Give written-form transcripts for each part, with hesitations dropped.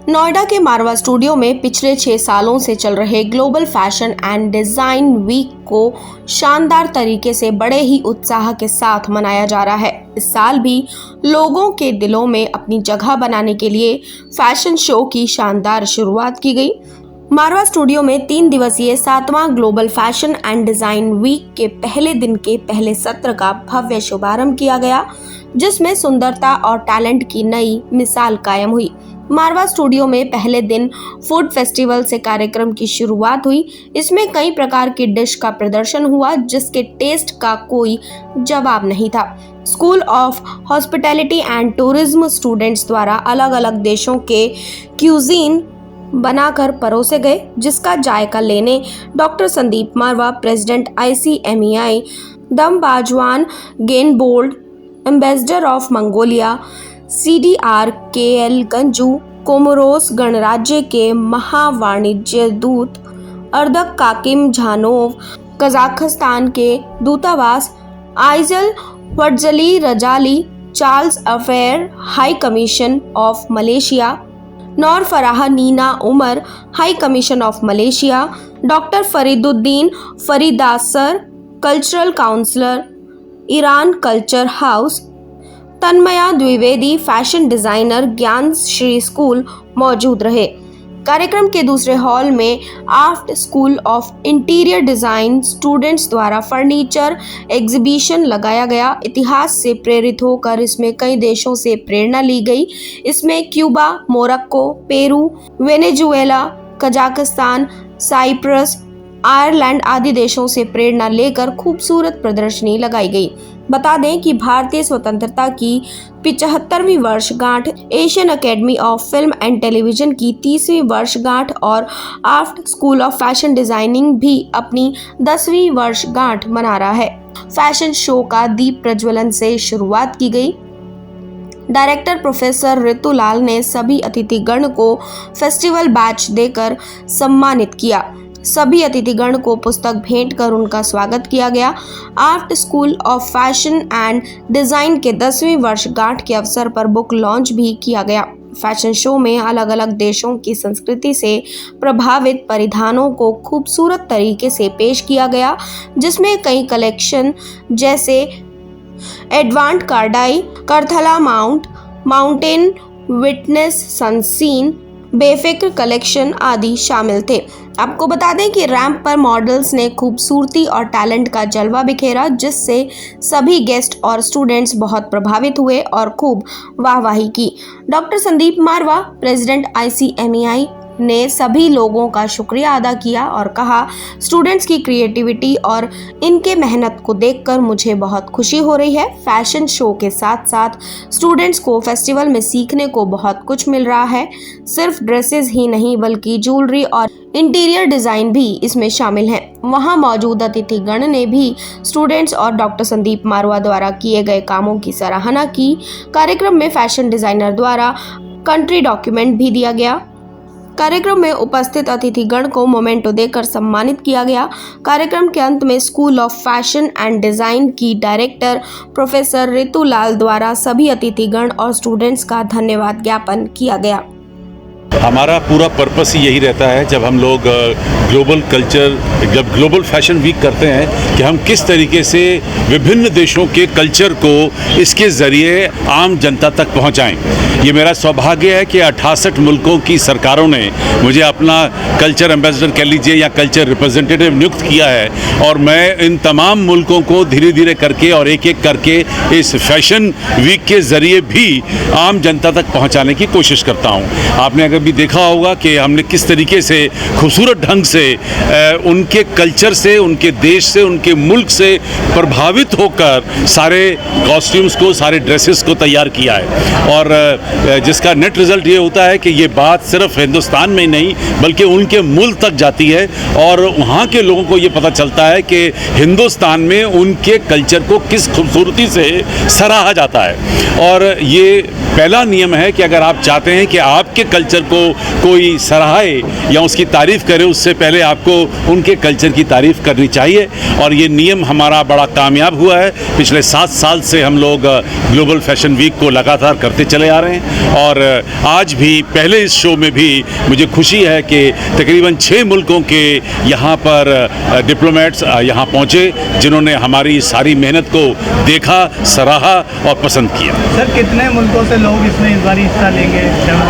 नोएडा के मारवा स्टूडियो में पिछले 6 सालों से चल रहे global fashion and design week को शानदार तरीके से बड़े ही उत्साह के साथ मनाया जा रहा है। इस साल भी लोगों के दिलों में अपनी जगह बनाने के लिए फैशन शो की शानदार शुरुआत की गई। मारवा स्टूडियो में 3 दिवसीय 7वां global fashion and design week के पहले दिन के पहले सत्र का भव्य शुभारंभ किया गया, जिसमें सुंदरता और टैलेंट की नई मिसाल कायम हुई। मारवा स्टूडियो में पहले दिन फूड फेस्टिवल से कार्यक्रम की शुरुआत हुई। इसमें कई प्रकार की डिश का प्रदर्शन हुआ, जिसके टेस्ट का कोई जवाब नहीं था। School of hospitality and tourism students द्वारा अलग अलग देशों के क्यूजीन बनाकर परोसे गए, जिसका जायका लेने doctor Sandeep Marwah, president ICMEI, दम बाजवान गेनबोल्ड, ambassador of Mongolia, CDR KL Ganju, Comoros गणराज्य के महावाणिज्य दूत अर्दक काकिम झानोव, कजाकिस्तान के दूतावास आइजल फटजली रजाली, charge d'affaires high commission of Malaysia, नौर फराह नीना उमर, high commission of Malaysia, doctor फरीदुद्दीन फरीदासर, cultural counsellor, Iran culture house, Tanmaya Dwivedi, fashion designer, Gyan Shri school मौजूद रहे। कार्यक्रम के दूसरे हॉल में AAFT school of interior design students द्वारा फर्नीचर एग्जीबिशन लगाया गया। इतिहास से प्रेरित होकर इसमें कई देशों से प्रेरणा ली गई। इसमें Cuba, Morocco, Peru, Venezuela, Kazakhstan, Cyprus, Ireland आदि देशों से प्रेरणा लेकर खूबसूरत प्रदर्शनी लगाई गई। बता दें कि भारतीय स्वतंत्रता की 75वीं वर्षगांठ, Asian academy of film and television की 30वीं वर्षगांठ और आफ्ट स्कूल ऑफ फैशन डिजाइनिंग भी अपनी 10वीं वर्षगांठ मना रहा है। फैशन शो का दीप प्रज्वलन से शुरुआत की गई। डायरेक्टर प्रोफेसर ऋतुलाल ने सभी अतिथिगण को फेस्टिवल बैच देकर सम्मानित किया। सभी अतिथिगण को पुस्तक भेंट कर उनका स्वागत किया गया। Art school of fashion and design के 10वीं वर्षगांठ के अवसर पर बुक लॉन्च भी किया गया। फैशन शो में अलग अलग देशों की संस्कृति से प्रभावित परिधानों को खूबसूरत तरीके से पेश किया गया, जिसमें कई कलेक्शन जैसे एडवांट कार्डाई, करथला माउंट, माउंटेन विटनेस सनसीन, बेफिक्र कलेक्शन आदि शामिल थे। आपको बता दें कि रैंप पर मॉडल्स ने खूबसूरती और टैलेंट का जलवा बिखेरा, जिससे सभी गेस्ट और स्टूडेंट्स बहुत प्रभावित हुए और खूब वाहवाही की। Doctor Sandeep Marwah, president ICMEI, ने सभी लोगों का शुक्रिया अदा किया और कहा, स्टूडेंट्स की क्रिएटिविटी और इनके मेहनत को देखकर मुझे बहुत खुशी हो रही है। फैशन शो के साथ साथ स्टूडेंट्स को फेस्टिवल में सीखने को बहुत कुछ मिल रहा है। सिर्फ ड्रेसेस ही नहीं बल्कि ज्वेलरी और इंटीरियर डिजाइन भी इसमें शामिल हैं। वहां मौजूद अतिथिगण ने भी स्टूडेंट्स और डॉक्टर संदीप मारवा द्वारा किए गए कामों की सराहना की। कार्यक्रम में फैशन डिजाइनर द्वारा कंट्री डॉक्यूमेंट भी दिया गया। कार्यक्रम में उपस्थित अतिथिगण को मोमेंटो देकर सम्मानित किया गया। कार्यक्रम के अंत में school of fashion and design की डायरेक्टर प्रोफेसर ऋतुलाल द्वारा सभी अतिथिगण और स्टूडेंट्स का धन्यवाद ज्ञापन किया गया। हमारा पूरा पर्पस ही यही रहता है, जब हम लोग ग्लोबल फैशन वीक करते हैं, कि हम किस तरीके से विभिन्न देशों के कल्चर को इसके ज़रिए आम जनता तक पहुंचाएं। ये मेरा सौभाग्य है कि 68 मुल्कों की सरकारों ने मुझे अपना कल्चर एम्बेसडर कह लीजिए या कल्चर रिप्रेजेंटेटिव नियुक्त किया है, और मैं इन तमाम मुल्कों को धीरे धीरे करके और एक एक करके इस फैशन वीक के ज़रिए भी आम जनता तक पहुँचाने की कोशिश करता हूँ। आपने अगर भी देखा होगा कि हमने किस तरीके से खूबसूरत ढंग से उनके कल्चर से, उनके देश से, उनके मुल्क से प्रभावित होकर सारे कॉस्ट्यूम्स को, सारे ड्रेसेस को तैयार किया है, और जिसका नेट रिज़ल्ट ये होता है कि ये बात सिर्फ हिंदुस्तान में ही नहीं बल्कि उनके मुल्क तक जाती है, और वहाँ के लोगों को ये पता चलता है कि हिंदुस्तान में उनके कल्चर को किस खूबसूरती से सराहा जाता है। और ये पहला नियम है कि अगर आप चाहते हैं कि आपके कल्चर को कोई सराहे या उसकी तारीफ़ करे उससे पहले आपको उनके कल्चर की तारीफ़ करनी चाहिए। और ये नियम हमारा बड़ा कामयाब हुआ है। पिछले 7 साल से हम लोग ग्लोबल फैशन वीक को लगातार करते चले आ रहे हैं और आज भी पहले इस शो में भी मुझे खुशी है कि तकरीबन 6 मुल्कों के यहाँ पर डिप्लोमेट्स यहाँ पहुँचे जिन्होंने हमारी सारी मेहनत को देखा, सराहा और पसंद किया। सर कितने मुल्कों से लोग इसमें इस बार हिस्सा लेंगे?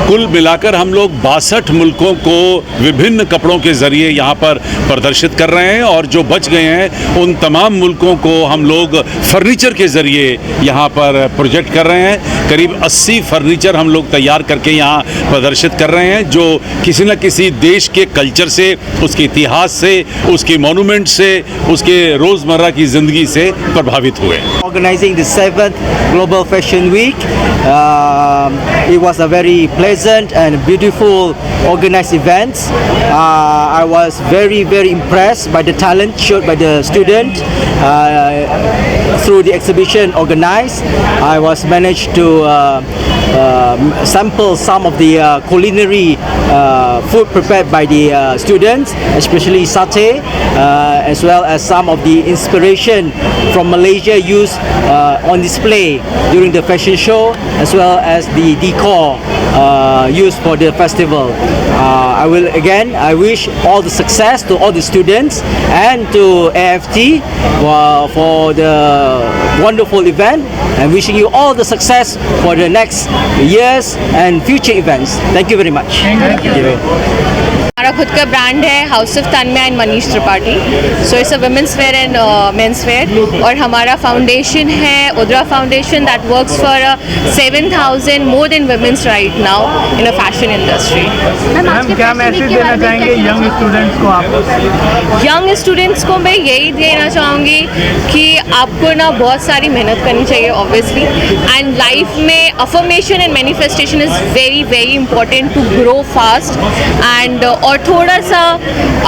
कुल मिलाकर हम लोग 62 मुल्कों को विभिन्न कपड़ों के ज़रिए यहाँ पर प्रदर्शित कर रहे हैं और जो बच गए हैं उन तमाम मुल्कों को हम लोग फर्नीचर के ज़रिए यहाँ पर प्रोजेक्ट कर रहे हैं। करीब 80 फर्नीचर हम लोग तैयार करके यहाँ प्रदर्शित कर रहे हैं जो किसी न किसी देश के कल्चर से, उसके इतिहास से, उसके मोनूमेंट से, उसके रोज़मर्रा की ज़िंदगी से प्रभावित हुए। Organizing the 7th Global Fashion Week, it was a very pleasant and beautiful organized event. I was very impressed by the talent showed by the student through the exhibition organized. I was managed to sample some of the culinary food prepared by the students, especially satay, as well as some of the inspiration from Malaysia used on display during the fashion show, as well as the decor used for the festival. I wish all the success to all the students and to AFT for the wonderful event, and wishing you all the success for the next years and future events. Thank you very much. Thank you. हमारा खुद का brand है house of Tanmaya and Manish Tripathi. So it's a women's wear and men's wear. और हमारा foundation है Udra foundation that works for 7,000 more than women's right now in a fashion industry. Ma'am क्या मैसेज देना चाहेंगे यंग स्टूडेंट्स को आप? यंग स्टूडेंट्स को मैं यही देना चाहूँगी कि आपको ना बहुत सारी मेहनत करनी चाहिए ऑब्वियसली, एंड लाइफ में affirmation and manifestation is very important to grow fast and और थोड़ा सा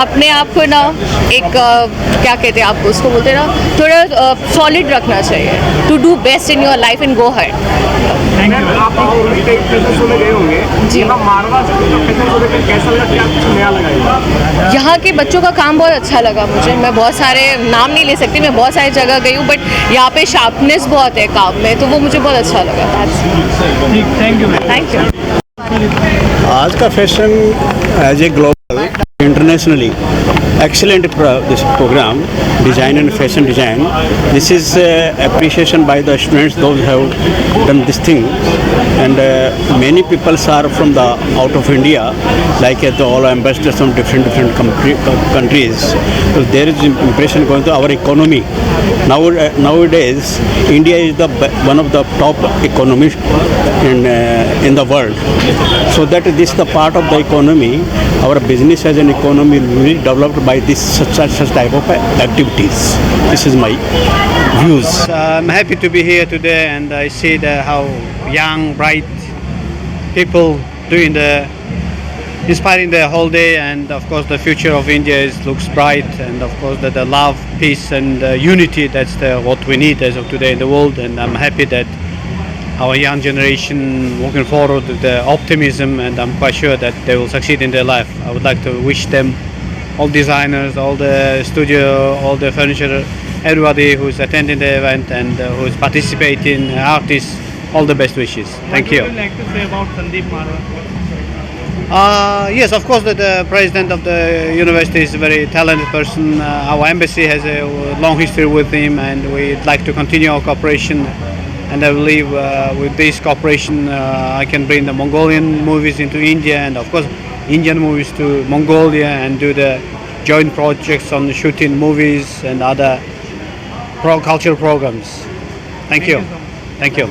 अपने आप को ना एक क्या कहते हैं आप उसको बोलते हैं ना, थोड़ा सॉलिड रखना चाहिए to do best in your life and go head. आप फैशन शो में गए होंगे जी, मारवा फैशन शो में कैसा लगा, क्या कुछ नया लगा? यहाँ के बच्चों का काम बहुत अच्छा लगा मुझे। मैं बहुत सारे नाम नहीं ले सकती, मैं बहुत सारी जगह गई हूँ, बट यहाँ पे शार्पनेस बहुत है काम में, तो वो मुझे बहुत अच्छा लगा। Thank you. आज का fashion as a global internationally excellent this program, design and fashion design. This is appreciation by the students, those who have done this thing, and many people are from the out of India, like the all ambassadors from different countries. So there is impression going to our economy. Nowadays India is the one of the top economies in the world, so that this is the part of the economy. Our business as an economy will be developed by this such type of activities. This is my views. I'm happy to be here today, and I see how young, bright people doing inspiring the whole day, and of course the future of India looks bright, and of course the love, peace and unity, that's what we need as of today in the world. And I'm happy that our young generation walking forward with the optimism, and I'm quite sure that they will succeed in their life. I would like to wish them, all designers, all the studio, all the furniture, everybody who's attending the event and who's participating, artists, all the best wishes. Thank you. What would you like to say about Sandeep Marwa? Yes, of course, the president of the university is a very talented person. Our embassy has a long history with him, and we'd like to continue our cooperation. And I believe with this cooperation, I can bring the Mongolian movies into India, and of course Indian movies to Mongolia, and do the joint projects on shooting movies and other cultural programs. Thank you. So much. Thank you.